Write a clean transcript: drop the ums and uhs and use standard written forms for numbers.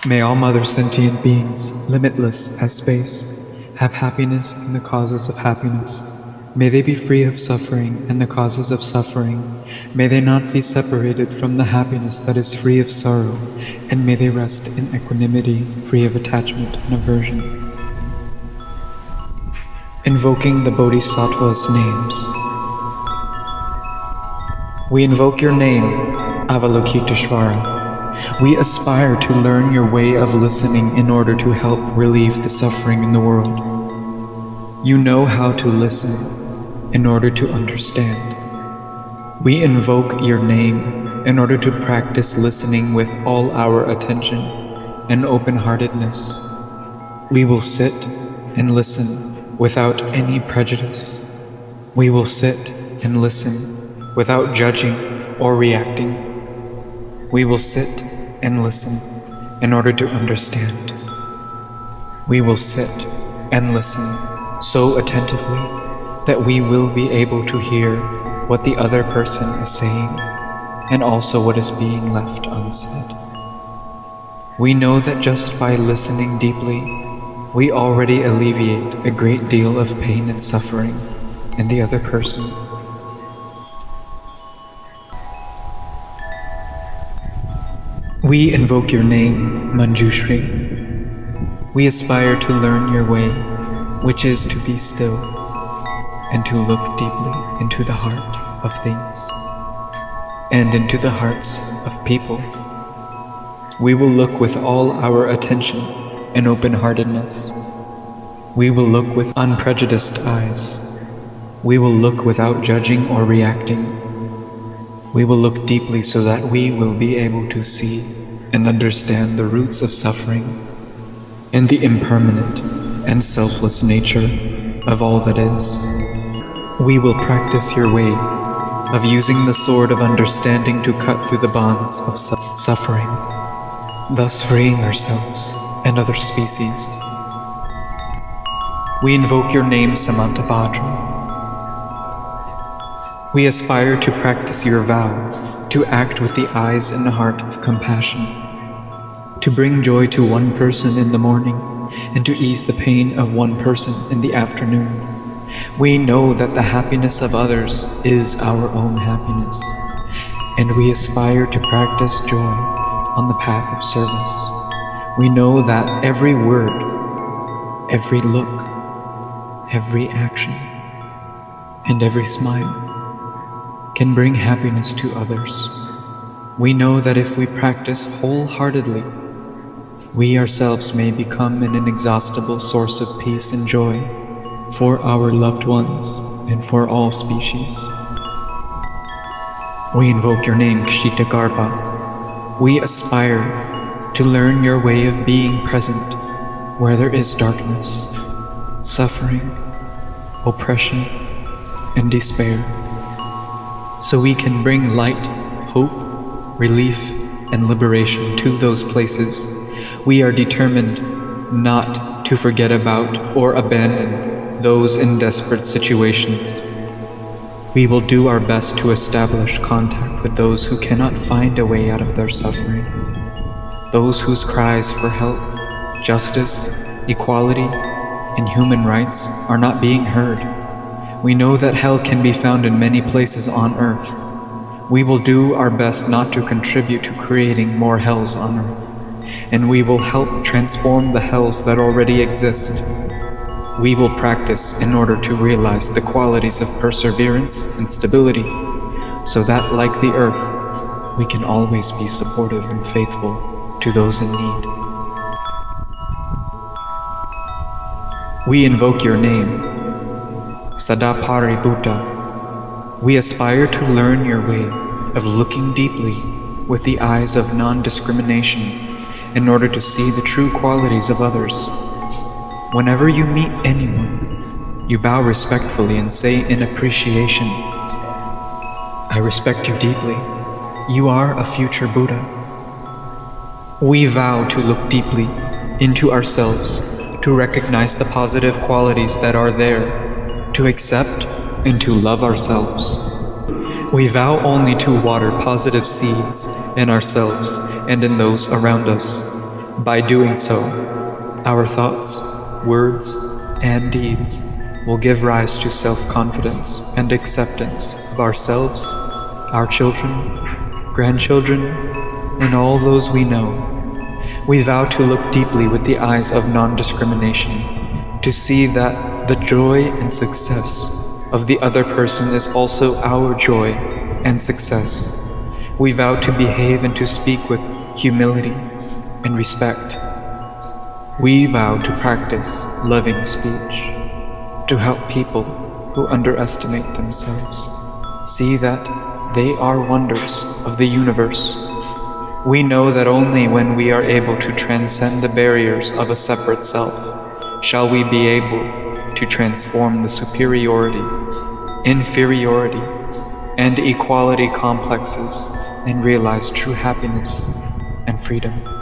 May all mother sentient beings, limitless as space, have happiness and the causes of happiness. May they be free of suffering and the causes of suffering. May they not be separated from the happiness that is free of sorrow, and may they rest in equanimity, free of attachment and aversion. Invoking the Bodhisattvas' names. We invoke your name, Avalokiteshvara. We aspire to learn your way of listening in order to help relieve the suffering in the world. You know how to listen in order to understand. We invoke your name in order to practice listening with all our attention and open-heartedness. We will sit and listen without any prejudice. We will sit and listen without judging or reacting. We will sit and listen in order to understand. We will sit and listen so attentively that we will be able to hear what the other person is saying and also what is being left unsaid. We know that just by listening deeply, we already alleviate a great deal of pain and suffering in the other person. We invoke your name, Manjushri. We aspire to learn your way, which is to be still and to look deeply into the heart of things and into the hearts of people. We will look with all our attention and open-heartedness. We will look with unprejudiced eyes. We will look without judging or reacting. We will look deeply so that we will be able to see and understand the roots of suffering and the impermanent and selfless nature of all that is. We will practice your way of using the sword of understanding to cut through the bonds of suffering, thus freeing ourselves and other species. We invoke your name, Samantabhadra. We aspire to practice your vow, to act with the eyes and heart of compassion, to bring joy to one person in the morning, and to ease the pain of one person in the afternoon. We know that the happiness of others is our own happiness, and we aspire to practice joy on the path of service. We know that every word, every look, every action, and every smile can bring happiness to others. We know that if we practice wholeheartedly, we ourselves may become an inexhaustible source of peace and joy for our loved ones and for all species. We invoke your name, Kshitigarbha. We aspire to learn your way of being present where there is darkness, suffering, oppression, and despair, so we can bring light, hope, relief, and liberation to those places. We are determined not to forget about or abandon those in desperate situations. We will do our best to establish contact with those who cannot find a way out of their suffering, those whose cries for help, justice, equality, and human rights are not being heard. We know that hell can be found in many places on earth. We will do our best not to contribute to creating more hells on earth, and we will help transform the hells that already exist. We will practice in order to realize the qualities of perseverance and stability, so that, like the earth, we can always be supportive and faithful to those in need. We invoke your name, Sadapari Buddha. We aspire to learn your way of looking deeply with the eyes of non-discrimination in order to see the true qualities of others. Whenever you meet anyone, you bow respectfully and say in appreciation, "I respect you deeply. You are a future Buddha." We vow to look deeply into ourselves, to recognize the positive qualities that are there, to accept and to love ourselves. We vow only to water positive seeds in ourselves and in those around us. By doing so, our thoughts, words, and deeds will give rise to self-confidence and acceptance of ourselves, our children, grandchildren, and all those we know. We vow to look deeply with the eyes of non-discrimination, to see that the joy and success of the other person is also our joy and success. We vow to behave and to speak with humility and respect. We vow to practice loving speech, to help people who underestimate themselves see that they are wonders of the universe. We know that only when we are able to transcend the barriers of a separate self shall we be able to transform the superiority, inferiority, and equality complexes and realize true happiness and freedom.